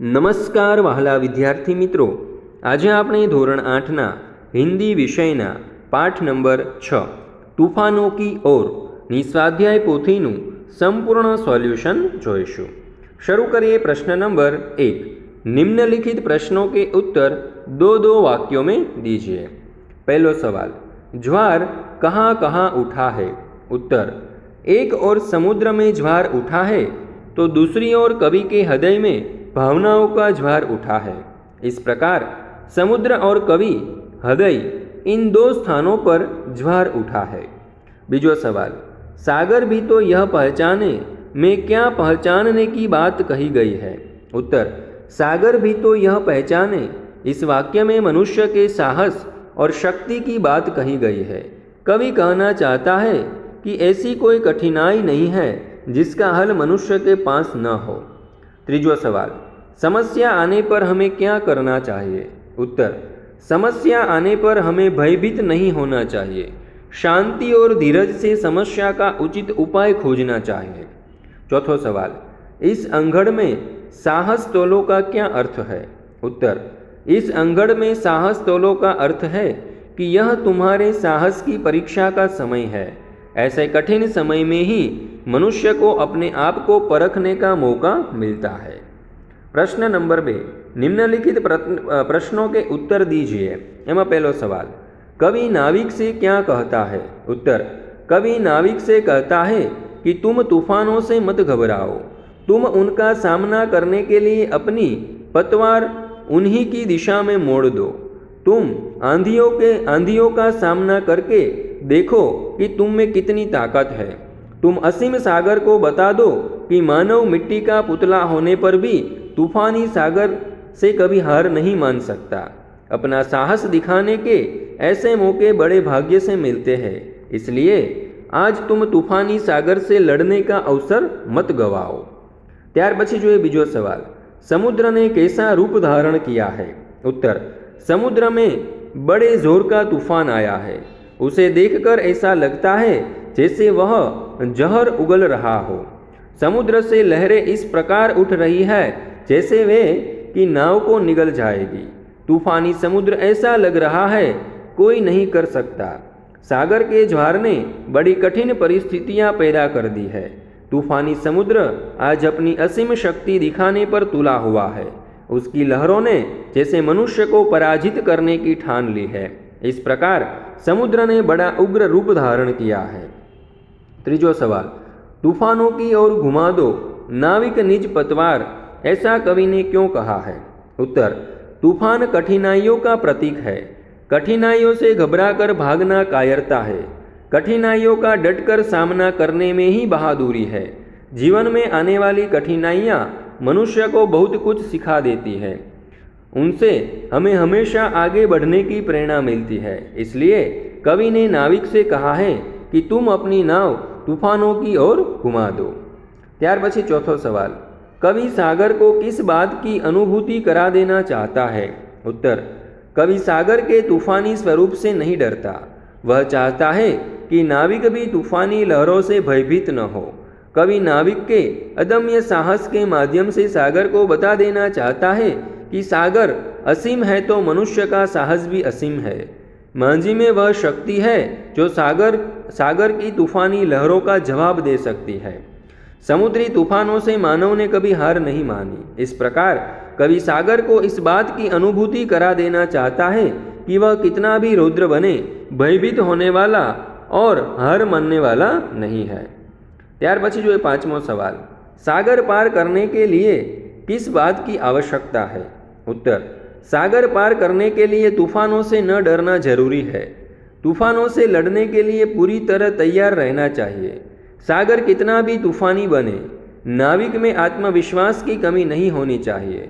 નમસ્કાર વહાલા વિદ્યાર્થી મિત્રો, આજે આપણે ધોરણ 8ના હિન્દી વિષયના પાઠ નંબર 6 તૂફાનો કી ઓર ની સ્વાધ્યાય પોથીનું સંપૂર્ણ સોલ્યુશન જોઈશું। शुरू करिए प्रश्न नंबर 1। निम्नलिखित प्रश्नों के उत्तर दो दो वाक्यों में दीजिए। पहलो सवाल, ज्वार कहाँ कहाँ उठा है? उत्तर, एक ओर समुद्र में ज्वार उठा है तो दूसरी ओर कवि के हृदय में भावनाओं का ज्वार उठा है। इस प्रकार समुद्र और कवि हृदय इन दो स्थानों पर ज्वार उठा है। बीजो सवाल, सागर भी तो यह पहचाने में क्या पहचानने की बात कही गई है? उत्तर, सागर भी तो यह पहचाने इस वाक्य में मनुष्य के साहस और शक्ति की बात कही गई है। कवि कहना चाहता है कि ऐसी कोई कठिनाई नहीं है जिसका हल मनुष्य के पास न हो। तीजो सवाल, समस्या आने पर हमें क्या करना चाहिए? उत्तर, समस्या आने पर हमें भयभीत नहीं होना चाहिए, शांति और धीरज से समस्या का उचित उपाय खोजना चाहिए। चौथो सवाल, इस अंगड़ में साहस तोलो का क्या अर्थ है? उत्तर, इस अंगड़ में साहस तोलो का अर्थ है कि यह तुम्हारे साहस की परीक्षा का समय है। ऐसे कठिन समय में ही मनुष्य को अपने आप को परखने का मौका मिलता है। प्रश्न नंबर 2, निम्नलिखित प्रश्नों के उत्तर दीजिए। एमा पहलो सवाल, कवि नाविक से क्या कहता है? उत्तर, कवि नाविक से कहता है कि तुम तूफानों से मत घबराओ, तुम उनका सामना करने के लिए अपनी पतवार उन्हीं की दिशा में मोड़ दो। तुम आंधियों का सामना करके देखो कि तुम में कितनी ताकत है। तुम असीम सागर को बता दो कि मानव मिट्टी का पुतला होने पर भी तूफानी सागर से कभी हार नहीं मान सकता। अपना साहस दिखाने के ऐसे मौके बड़े भाग्य से मिलते हैं, इसलिए आज तुम तूफानी सागर से लड़ने का अवसर मत गवाओ। त्यार पछी जो बीजो सवाल, समुद्र ने कैसा रूप धारण किया है? उत्तर, समुद्र में बड़े जोर का तूफान आया है। उसे देखकर ऐसा लगता है जैसे वह जहर उगल रहा हो। समुद्र से लहरें इस प्रकार उठ रही है जैसे वे कि नाव को निगल जाएगी। तूफानी समुद्र ऐसा लग रहा है कोई नहीं कर सकता। सागर के ज्वार ने बड़ी कठिन परिस्थितियां पैदा कर दी है। तूफानी समुद्र आज अपनी असीम शक्ति दिखाने पर तुला हुआ है। उसकी लहरों ने जैसे मनुष्य को पराजित करने की ठान ली है। इस प्रकार समुद्र ने बड़ा उग्र रूप धारण किया है। तीजो सवाल, तूफानों की ओर घुमा दो नाविक निज पतवार, ऐसा कवि ने क्यों कहा है? उत्तर, तूफान कठिनाइयों का प्रतीक है। कठिनाइयों से घबराकर भागना कायरता है। कठिनाइयों का डटकर सामना करने में ही बहादुरी है। जीवन में आने वाली कठिनाइयाँ मनुष्य को बहुत कुछ सिखा देती है। उनसे हमें हमेशा आगे बढ़ने की प्रेरणा मिलती है। इसलिए कवि ने नाविक से कहा है कि तुम अपनी नाव तूफानों की ओर घुमा दो। त्यार पछी चौथो सवाल, कवि सागर को किस बात की अनुभूति करा देना चाहता है? उत्तर, कवि सागर के तूफानी स्वरूप से नहीं डरता। वह चाहता है कि नाविक भी तूफानी लहरों से भयभीत न हो। कवि नाविक के अदम्य साहस के माध्यम से सागर को बता देना चाहता है कि सागर असीम है तो मनुष्य का साहस भी असीम है। मांझी में वह शक्ति है जो सागर की तूफानी लहरों का जवाब दे सकती है। समुद्री तूफानों से मानव ने कभी हार नहीं मानी। इस प्रकार कवि सागर को इस बात की अनुभूति करा देना चाहता है कि वह कितना भी रौद्र बने, भयभीत होने वाला और हार मानने वाला नहीं है। त्यार पछी जो पांचमो सवाल, सागर पार करने के लिए किस बात की आवश्यकता है? उत्तर, सागर पार करने के लिए तूफानों से न डरना जरूरी है। तूफानों से लड़ने के लिए पूरी तरह तैयार रहना चाहिए। सागर कितना भी तूफानी बने, नाविक में आत्मविश्वास की कमी नहीं होनी चाहिए।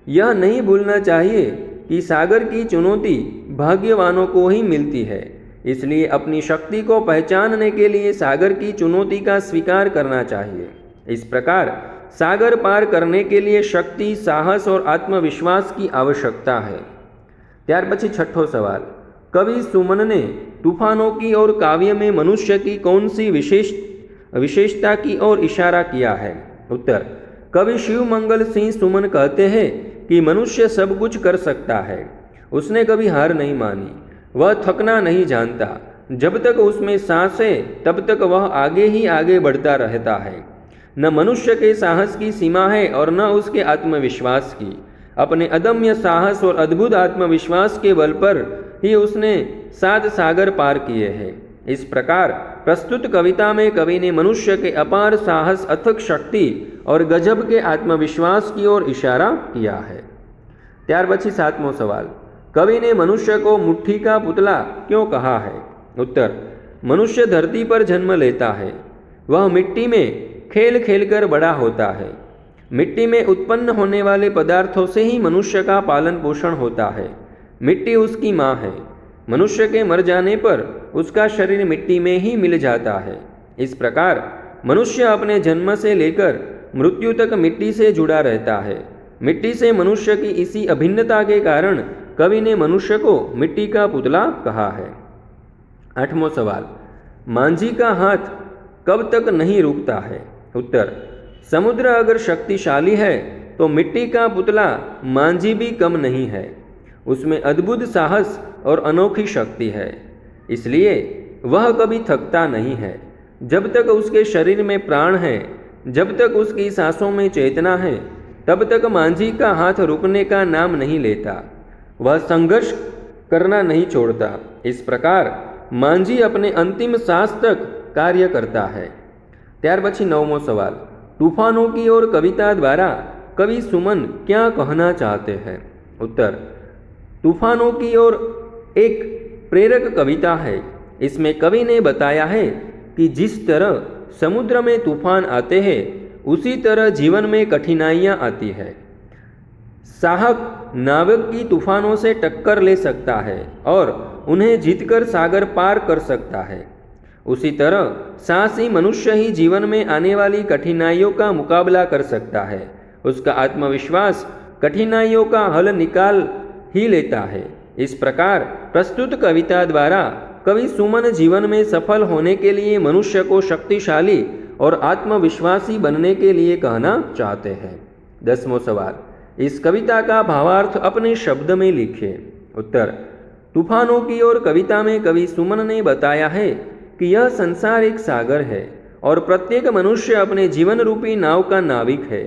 यह नहीं भूलना चाहिए कि सागर की चुनौती भाग्यवानों को ही मिलती है। इसलिए अपनी शक्ति को पहचानने के लिए सागर की चुनौती का स्वीकार करना चाहिए। इस प्रकार सागर पार करने के लिए शक्ति, साहस और आत्मविश्वास की आवश्यकता है। त्यार पछी छठो सवाल, कवि सुमन ने तूफानों की और काव्य में मनुष्य की कौन सी विशेषता की ओर इशारा किया है? उत्तर, कवि शिवमंगल सिंह सुमन कहते हैं कि मनुष्य सब कुछ कर सकता है। उसने कभी हार नहीं मानी, वह थकना नहीं जानता। जब तक उसमें सांस है तब तक वह आगे ही आगे बढ़ता रहता है। न मनुष्य के साहस की सीमा है और न उसके आत्मविश्वास की। अपने अदम्य साहस और अद्भुत आत्मविश्वास के बल पर ही उसने 7 सागर पार किए हैं। इस प्रकार प्रस्तुत कविता में कवि ने मनुष्य के अपार साहस, अथक शक्ति और गजब के आत्मविश्वास की ओर इशारा किया है। ત્યાર પછી 7મો सवाल, कवि ने मनुष्य को मुट्ठी का पुतला क्यों कहा है? उत्तर, मनुष्य धरती पर जन्म लेता है। वह मिट्टी में खेल खेल कर बड़ा होता है। मिट्टी में उत्पन्न होने वाले पदार्थों से ही मनुष्य का पालन पोषण होता है। मिट्टी उसकी माँ है। मनुष्य के मर जाने पर उसका शरीर मिट्टी में ही मिल जाता है। इस प्रकार मनुष्य अपने जन्म से लेकर मृत्यु तक मिट्टी से जुड़ा रहता है। मिट्टी से मनुष्य की इसी अभिन्नता के कारण कवि ने मनुष्य को मिट्टी का पुतला कहा है। 8मो सवाल, मांझी का हाथ कब तक नहीं रुकता है? उत्तर, समुद्र अगर शक्तिशाली है तो मिट्टी का पुतला मांझी भी कम नहीं है। उसमें अद्भुत साहस और अनोखी शक्ति है, इसलिए वह कभी थकता नहीं है। जब तक उसके शरीर में प्राण है, जब तक उसकी सांसों में चेतना है, तब तक मांझी का हाथ रुकने का नाम नहीं लेता। वह संघर्ष करना नहीं छोड़ता। इस प्रकार मांझी अपने अंतिम सांस तक कार्य करता है। ત્યાર પછી 9મો सवाल, तूफानों की ओर कविता द्वारा कवि सुमन क्या कहना चाहते हैं? उत्तर, तूफानों की ओर एक प्रेरक कविता है। इसमें कवि ने बताया है कि जिस तरह समुद्र में तूफान आते हैं उसी तरह जीवन में कठिनाइयाँ आती है। साहक नाविक की तूफानों से टक्कर ले सकता है और उन्हें जीतकर सागर पार कर सकता है। उसी तरह साहसी मनुष्य ही जीवन में आने वाली कठिनाइयों का मुकाबला कर सकता है। उसका आत्मविश्वास कठिनाइयों का हल निकाल ही लेता है। इस प्रकार प्रस्तुत कविता द्वारा कवि सुमन जीवन में सफल होने के लिए मनुष्य को शक्तिशाली और आत्मविश्वासी बनने के लिए कहना चाहते हैं। 10मो सवाल, इस कविता का भावार्थ अपने शब्द में लिखिए। उत्तर, तूफानों की ओर कविता में कवि सुमन ने बताया है कि यह संसार एक सागर है और प्रत्येक मनुष्य अपने जीवन रूपी नाव का नाविक है।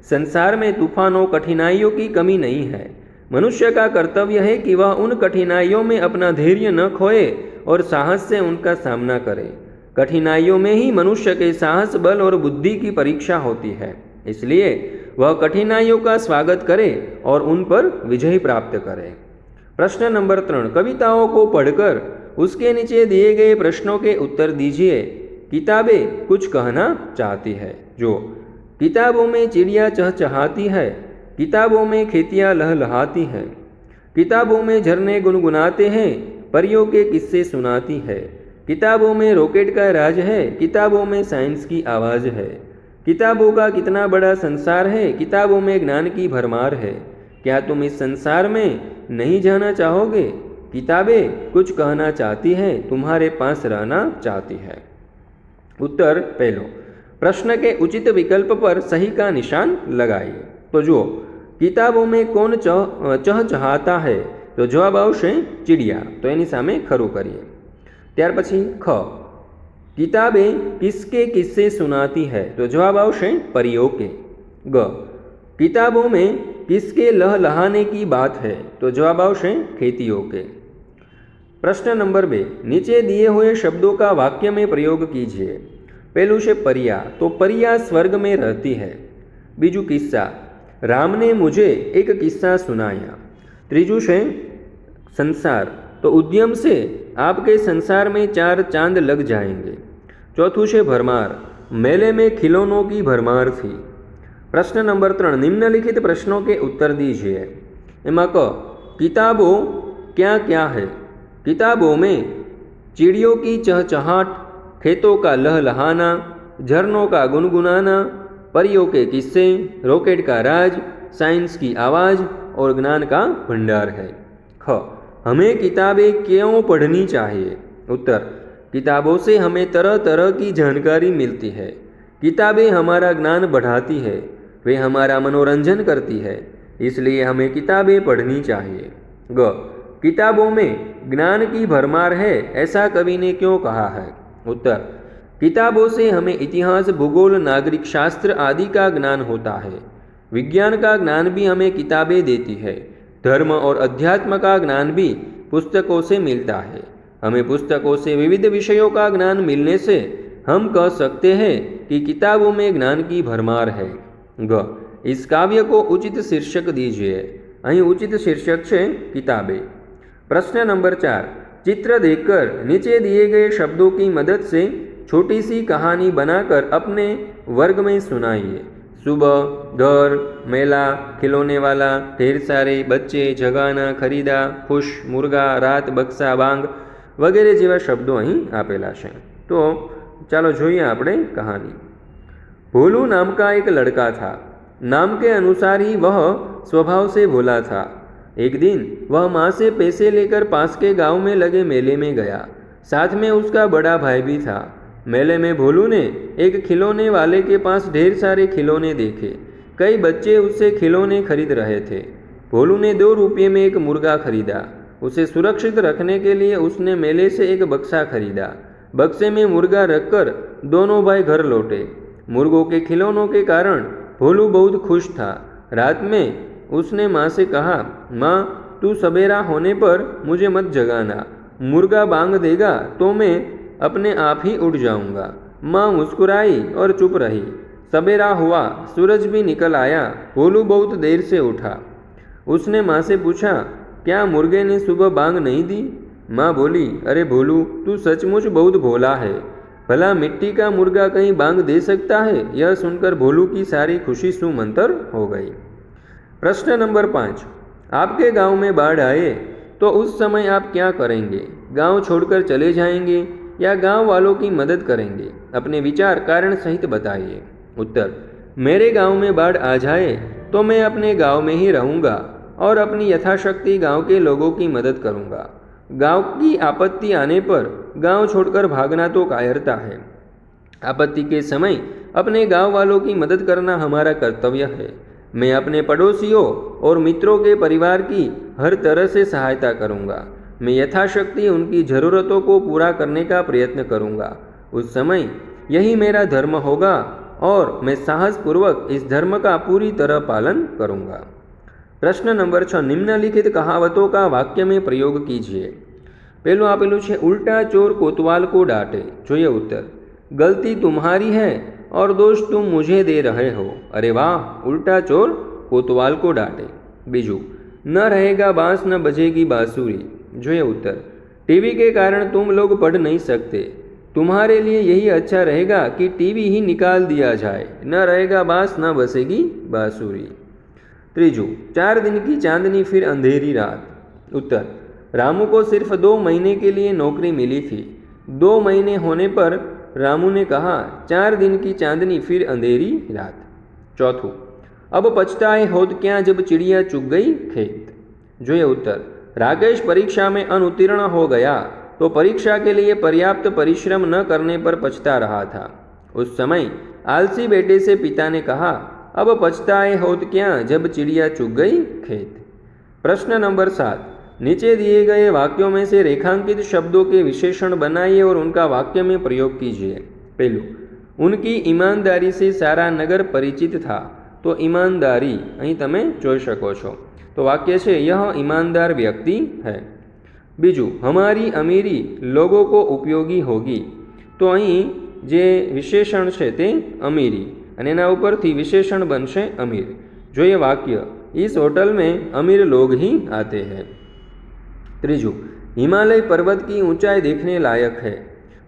संसार में तूफानों, कठिनाइयों की कमी नहीं है। मनुष्य का कर्तव्य है कि वह उन कठिनाइयों में अपना धैर्य न खोए और साहस से उनका सामना करे। कठिनाइयों में ही मनुष्य के साहस, बल और बुद्धि की परीक्षा होती है। इसलिए वह कठिनाइयों का स्वागत करे और उन पर विजय प्राप्त करे। प्रश्न नंबर 3, कविताओं को पढ़कर उसके नीचे दिए गए प्रश्नों के उत्तर दीजिए। किताबें कुछ कहना चाहती है। जो किताबों में चिड़िया चहचहाती है, किताबों में खेतियाँ लहलहाती हैं, किताबों में झरने गुनगुनाते हैं, परियों के किस्से सुनाती है, किताबों में रॉकेट का राज है, किताबों में साइंस की आवाज़ है, किताबों का कितना बड़ा संसार है, किताबों में ज्ञान की भरमार है। क्या तुम इस संसार में नहीं जाना चाहोगे? किताबें कुछ कहना चाहती है, तुम्हारे पास रहना चाहती है। उत्तर पहलो, प्रश्न के उचित विकल्प पर सही का निशान लगाइए। तो जो किताबों में कौन चहचहाता है, तो जवाब आवशे चिड़िया, तो एनी सामे खरू करिए। ત્યાર પછી ख, किताबें किसके किस्से सुनाती है, तो जवाब आवशे परियों के। ग, किताबों में किसके लहलहाने की बात है, तो जवाब आवशे खेतियों के। प्रश्न नंबर 2, नीचे दिए हुए शब्दों का वाक्य में प्रयोग कीजिए। पहलू है परिया, तो परिया स्वर्ग में रहती है। बीजू किस्सा, राम ने मुझे एक किस्सा सुनाया। त्रीजू है संसार, तो उद्यम से आपके संसार में 4 चांद लग जाएंगे। चौथू है भरमार, मेले में खिलौनों की भरमार थी। प्रश्न नंबर 3, निम्नलिखित प्रश्नों के उत्तर दीजिए। एमा क, किताबों क्या क्या है? किताबों में चिड़ियों की चहचहाट, खेतों का लहलहाना, झरनों का गुनगुनाना, परियों के किस्से, रॉकेट का राज, साइंस की आवाज़ और ज्ञान का भंडार है। ख, हमें किताबें क्यों पढ़नी चाहिए? उत्तर, किताबों से हमें तरह तरह की जानकारी मिलती है। किताबें हमारा ज्ञान बढ़ाती है। वे हमारा मनोरंजन करती है, इसलिए हमें किताबें पढ़नी चाहिए। ग, किताबों में ज्ञान की भरमार है, ऐसा कवि ने क्यों कहा है? उत्तर, किताबों से हमें इतिहास, भूगोल, नागरिक शास्त्र आदि का ज्ञान होता है। विज्ञान का ज्ञान भी हमें किताबें देती है। धर्म और अध्यात्म का ज्ञान भी पुस्तकों से मिलता है। हमें पुस्तकों से विविध विषयों का ज्ञान मिलने से हम कह सकते हैं कि किताबों में ज्ञान की भरमार है। ग, इस काव्य को उचित शीर्षक दीजिए। અહીં ઉચિત શીર્ષક છે किताबें। प्रश्न नंबर 4, चित्र देखकर नीचे दिए गए शब्दों की मदद से छोटी सी कहानी बनाकर अपने वर्ग में सुनाइए। सुबह, घर, मेला, खिलौने वाला, ढेर सारे, बच्चे, जगाना, खरीदा, खुश, मुर्गा, रात, बक्सा, बांग वगैरह जेवा शब्दों અહીં આપેલા છે। तो ચાલો જોઈએ આપણે कहानी। भोलू नाम का एक लड़का था। नाम के अनुसार ही वह स्वभाव से भोला था। एक दिन वह माँ से पैसे लेकर पास के गांव में लगे मेले में गया। साथ में उसका बड़ा भाई भी था। मेले में भोलू ने एक खिलौने वाले के पास ढेर सारे खिलौने देखे। कई बच्चे उससे खिलौने खरीद रहे थे। भोलू ने 2 रुपये में एक मुर्गा खरीदा। उसे सुरक्षित रखने के लिए उसने मेले से एक बक्सा खरीदा। बक्से में मुर्गा रखकर दोनों भाई घर लौटे। मुर्गों के खिलौनों के कारण भोलू बहुत खुश था। रात में उसने माँ से कहा, माँ, तू सवेरा होने पर मुझे मत जगाना। मुर्गा बांग देगा तो मैं अपने आप ही उठ जाऊंगा। माँ मुस्कुराई और चुप रही। सवेरा हुआ, सूरज भी निकल आया। भोलू बहुत देर से उठा। उसने माँ से पूछा, क्या मुर्गे ने सुबह बांग नहीं दी? माँ बोली, अरे भोलू, तू सचमुच बहुत भोला है। भला मिट्टी का मुर्गा कहीं बांग दे सकता है? यह सुनकर भोलू की सारी खुशी सुमंतर हो गई। प्रश्न नंबर 5, आपके गांव में बाढ़ आए तो उस समय आप क्या करेंगे? गांव छोड़कर चले जाएंगे या गांव वालों की मदद करेंगे? अपने विचार कारण सहित बताइए। उत्तर, मेरे गांव में बाढ़ आ जाए तो मैं अपने गांव में ही रहूंगा और अपनी यथाशक्ति गांव के लोगों की मदद करूंगा। गांव की आपत्ति आने पर गांव छोड़कर भागना तो कायरता है। आपत्ति के समय अपने गांव वालों की मदद करना हमारा कर्तव्य है। मैं अपने पड़ोसियों और मित्रों के परिवार की हर तरह से सहायता करूंगा। मैं यथाशक्ति उनकी ज़रूरतों को पूरा करने का प्रयत्न करूंगा। उस समय यही मेरा धर्म होगा और मैं साहसपूर्वक इस धर्म का पूरी तरह पालन करूंगा। प्रश्न नंबर 6, निम्नलिखित कहावतों का वाक्य में प्रयोग कीजिए। पहलू आपेलू है, उल्टा चोर कोतवाल को डांटे। જોઈએ उत्तर, गलती तुम्हारी है और दोष तुम मुझे दे रहे हो। अरे वाह, उल्टा चोर कोतवाल को डांटे। बीजू, न रहेगा बांस न बजेगी बांसुरी। જોઈએ उत्तर, टीवी के कारण तुम लोग पढ़ नहीं सकते। तुम्हारे लिए यही अच्छा रहेगा कि टीवी ही निकाल दिया जाए। न रहेगा बांस न बसेगी बांसुरी। त्रीजू, 4 दिन की चांदनी फिर अंधेरी रात। उत्तर, रामू को सिर्फ 2 महीने के लिए नौकरी मिली थी। 2 महीने होने पर रामू ने कहा, 4 दिन की चांदनी फिर अंधेरी रात। चौथू, अब पछताए होत क्या जब चिड़िया चुग गई खेत। જોઈએ उत्तर, राकेश परीक्षा में अनुत्तीर्ण हो गया तो परीक्षा के लिए पर्याप्त परिश्रम न करने पर पछता रहा था। उस समय आलसी बेटे से पिता ने कहा, अब पछताए होत क्या जब चिड़िया चुग गई खेत। प्रश्न नंबर 7, नीचे दिए गए वाक्यों में से रेखांकित शब्दों के विशेषण बनाइए और उनका वाक्य में प्रयोग कीजिए। पहलू, उनकी ईमानदारी से सारा नगर परिचित था। तो ईमानदारी અહીં તમે જોઈ શકો છો। तो वाक्य છે, यह ईमानदार व्यक्ति है। बीजू, हमारी अमीरी लोगों को उपयोगी होगी। तो અહીં જે વિશેષણ છે તે અમીરી અને એના ઉપરથી વિશેષણ બનશે અમીર। જોઈએ વાક્ય, इस होटल में अमीर लोग ही आते हैं। ત્રીજું, हिमालय पर्वत की ऊंचाई देखने लायक है।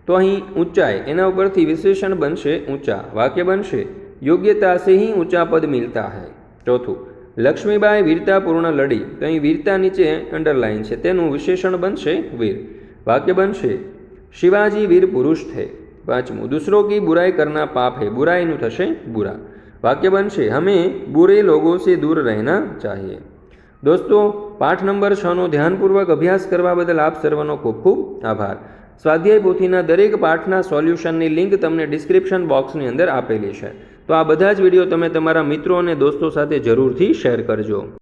तो અહીં ऊंचाई એના ઉપરથી વિશેષણ બનશે ऊंचा। वाक्य बनશે, योग्यता से ही ऊंचा पद मिलता है। चौथું, लक्ष्मीबाई वीरतापूर्ण लड़ी। तो અહીં वीरता नीचे अंडरलाइन है, तेનું विशेषण बनશે वीर। वाक्य बनશે, शिवाजी वीर पुरुष थे। पांचमું, दूसरों की बुराई करना पाप है। बुराईનું થશે बुरा। वाक्य बनશે, हमें बुरे लोगों से दूर रहना चाहिए। दोस्तों, पाठ नंबर 6 ध्यानपूर्वक अभ्यास करवा बदल आप सर्वनो खूब खूब आभार। स्वाध्याय पोथीना दरेक पाठना सोल्यूशननी लिंक तमने डिस्क्रिप्शन बॉक्सनी अंदर आपेली है। તો આ બધા જ વિડીયો તમે તમારા મિત્રો અને દોસ્તો સાથે જરૂરથી શેર કરજો।